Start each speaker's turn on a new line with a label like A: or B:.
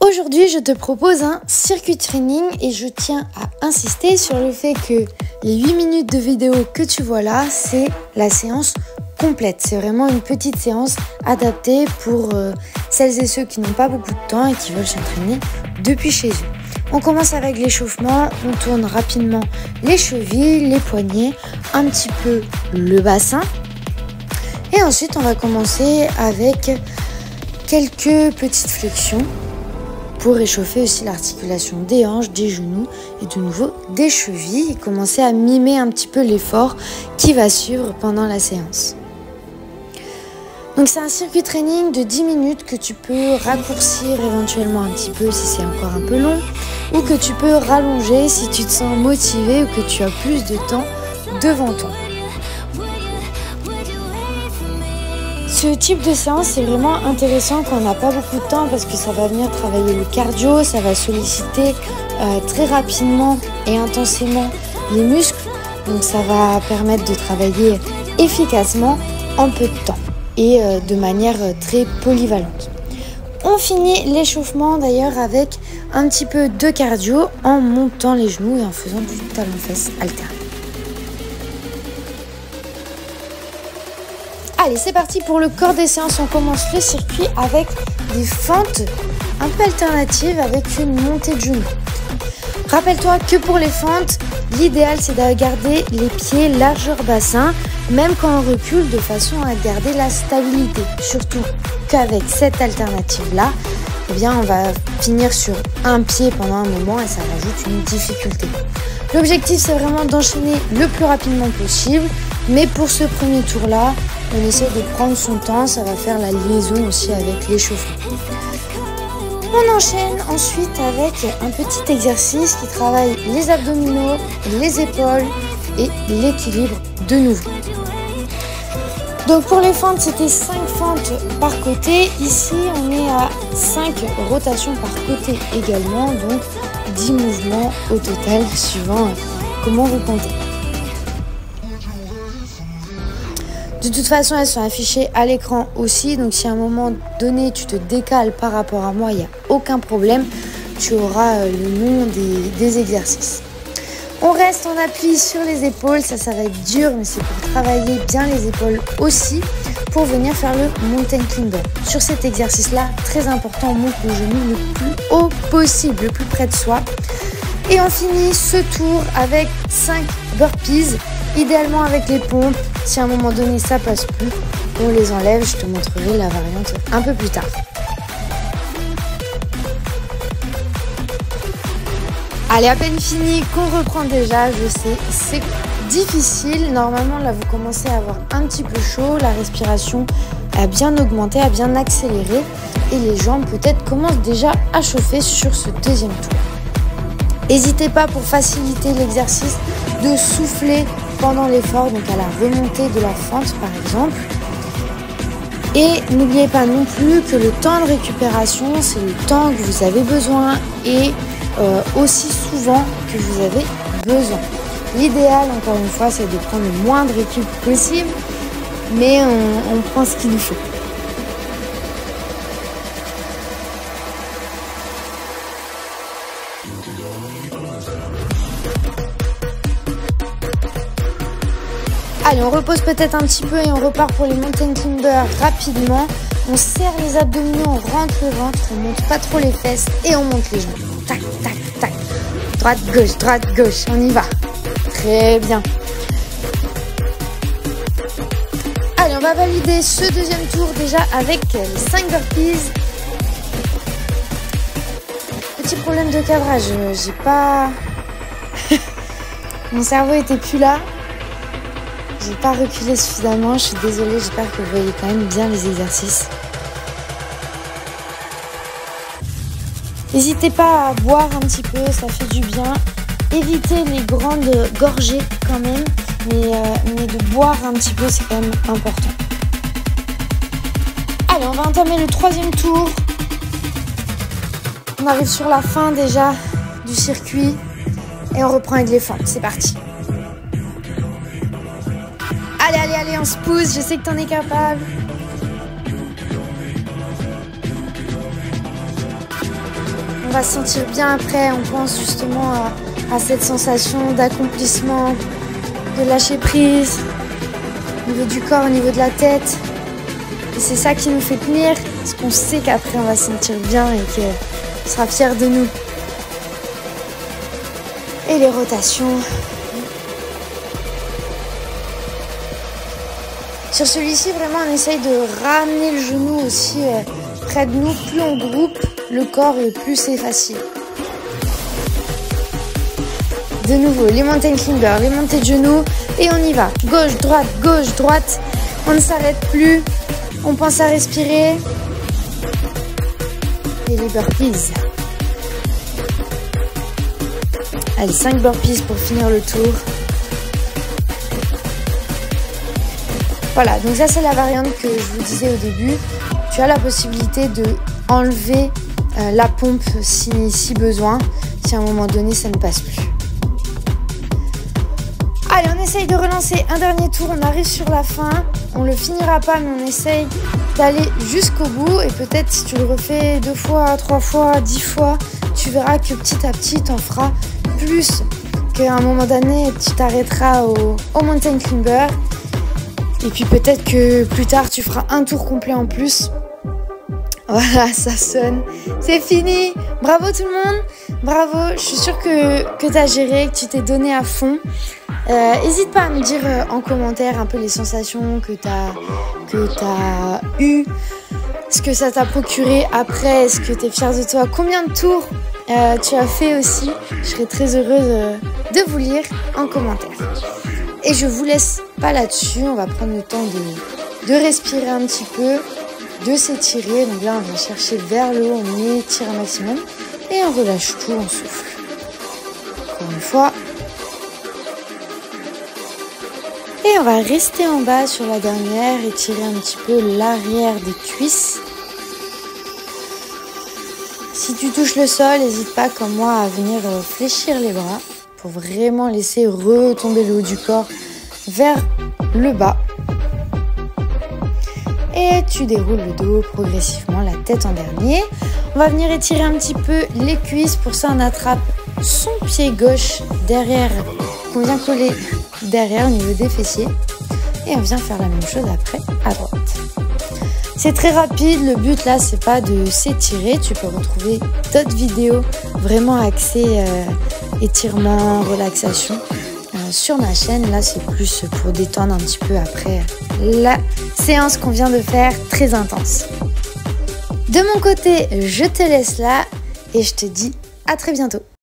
A: Aujourd'hui, je te propose un circuit training et je tiens à insister sur le fait que les 8 minutes de vidéo que tu vois là, c'est la séance complète. C'est vraiment une petite séance adaptée pour celles et ceux qui n'ont pas beaucoup de temps et qui veulent s'entraîner depuis chez eux. On commence avec l'échauffement, on tourne rapidement les chevilles, les poignets, un petit peu le bassin. Et ensuite, on va commencer avec quelques petites flexions pour réchauffer aussi l'articulation des hanches, des genoux et de nouveau des chevilles et commencer à mimer un petit peu l'effort qui va suivre pendant la séance. Donc c'est un circuit training de 10 minutes que tu peux raccourcir éventuellement un petit peu si c'est encore un peu long ou que tu peux rallonger si tu te sens motivé ou que tu as plus de temps devant toi. Ce type de séance c'est vraiment intéressant quand on n'a pas beaucoup de temps parce que ça va venir travailler le cardio, ça va solliciter très rapidement et intensément les muscles. Donc ça va permettre de travailler efficacement en peu de temps et de manière très polyvalente. On finit l'échauffement d'ailleurs avec un petit peu de cardio en montant les genoux et en faisant du talon-fesse alterné. Allez, c'est parti pour le corps des séances. On commence le circuit avec des fentes un peu alternatives avec une montée de genoux. Rappelle-toi que pour les fentes, l'idéal c'est de garder les pieds largeur bassin, même quand on recule, de façon à garder la stabilité. Surtout qu'avec cette alternative-là, eh bien, on va finir sur un pied pendant un moment et ça rajoute une difficulté. L'objectif c'est vraiment d'enchaîner le plus rapidement possible, mais pour ce premier tour-là, on essaie de prendre son temps, ça va faire la liaison aussi avec l'échauffement. On enchaîne ensuite avec un petit exercice qui travaille les abdominaux, les épaules et l'équilibre de nouveau. Donc pour les fentes, c'était 5 fentes par côté. Ici, on est à 5 rotations par côté également, donc 10 mouvements au total, suivant comment vous comptez. De toute façon, elles sont affichées à l'écran aussi, donc si à un moment donné tu te décales par rapport à moi, il n'y a aucun problème, tu auras le nom des exercices. On reste, on appuie sur les épaules, ça va être dur, mais c'est pour travailler bien les épaules aussi, pour venir faire le mountain climber. Sur cet exercice-là, très important, on monte le genou le plus haut possible, le plus près de soi. Et on finit ce tour avec 5 burpees, idéalement avec les pompes. Si à un moment donné ça passe plus, on les enlève, je te montrerai la variante un peu plus tard. Allez, à peine fini qu'on reprend déjà, je sais, c'est difficile. Normalement là vous commencez à avoir un petit peu chaud, la respiration a bien augmenté, a bien accéléré et les jambes peut-être commencent déjà à chauffer sur ce deuxième tour. N'hésitez pas pour faciliter l'exercice de souffler pendant l'effort, donc à la remontée de la fente par exemple. Et n'oubliez pas non plus que le temps de récupération, c'est le temps que vous avez besoin et aussi souvent que vous avez besoin. L'idéal, encore une fois, c'est de prendre le moindre récup possible, mais on prend ce qu'il nous faut. Allez, on repose peut-être un petit peu et on repart pour les mountain climbers rapidement. On serre les abdominaux, on rentre le ventre, on monte pas trop les fesses et on monte les genoux. Tac, tac, tac. Droite, gauche, on y va. Très bien. Allez, on va valider ce deuxième tour déjà avec les 5 burpees. Petit problème de cadrage, j'ai pas... Mon cerveau était plus là. J'ai pas reculé suffisamment, je suis désolée, j'espère que vous voyez quand même bien les exercices. N'hésitez pas à boire un petit peu, ça fait du bien. Évitez les grandes gorgées quand même, mais de boire un petit peu, c'est quand même important. Allez, on va entamer le troisième tour. On arrive sur la fin déjà du circuit et on reprend avec les fentes. C'est parti. Allez, on se pousse, je sais que t'en es capable. va se sentir bien après. On pense justement à cette sensation d'accomplissement, de lâcher prise, au niveau du corps, au niveau de la tête. Et c'est ça qui nous fait tenir, parce qu'on sait qu'après on va se sentir bien et qu'on sera fier de nous. Et les rotations. Sur celui-ci, vraiment, on essaye de ramener le genou aussi près de nous. Plus on groupe le corps et plus c'est facile. De nouveau, les mountain climbers, les montées de genoux. Et on y va. Gauche, droite. On ne s'arrête plus. On pense à respirer. Et les burpees. Allez, 5 burpees pour finir le tour. Voilà, donc ça c'est la variante que je vous disais au début. Tu as la possibilité de enlever la pompe si besoin, si à un moment donné ça ne passe plus. Allez, on essaye de relancer un dernier tour, on arrive sur la fin. On le finira pas, mais on essaye d'aller jusqu'au bout. Et peut-être si tu le refais 2 fois, 3 fois, 10 fois, tu verras que petit à petit, t'en feras plus. Qu'à un moment donné, tu t'arrêteras au mountain climber. Et puis peut-être que plus tard, tu feras un tour complet en plus. Voilà, ça sonne. C'est fini. Bravo tout le monde. Bravo. Je suis sûre que tu as géré, que tu t'es donné à fond. N'hésite pas à me dire en commentaire un peu les sensations que tu as eues. Ce que ça t'a procuré après. Est-ce que tu es fière de toi? Combien de tours tu as fait aussi? Je serais très heureuse de vous lire en commentaire. Et je vous laisse pas là-dessus. On va prendre le temps de respirer un petit peu, de s'étirer. Donc là, on va chercher vers le haut, on étire un maximum et on relâche tout, on souffle. Encore une fois. Et on va rester en bas sur la dernière, étirer un petit peu l'arrière des cuisses. Si tu touches le sol, n'hésite pas comme moi à venir fléchir les bras pour vraiment laisser retomber le haut du corps vers le bas. Et tu déroules le dos progressivement, la tête en dernier. On va venir étirer un petit peu les cuisses. Pour ça, on attrape son pied gauche derrière, qu'on vient coller derrière au niveau des fessiers. Et on vient faire la même chose après à droite. C'est très rapide. Le but là, c'est pas de s'étirer. Tu peux retrouver d'autres vidéos vraiment axées étirement, relaxation sur ma chaîne. Là, c'est plus pour détendre un petit peu après la séance qu'on vient de faire, très intense. De mon côté, je te laisse là et je te dis à très bientôt.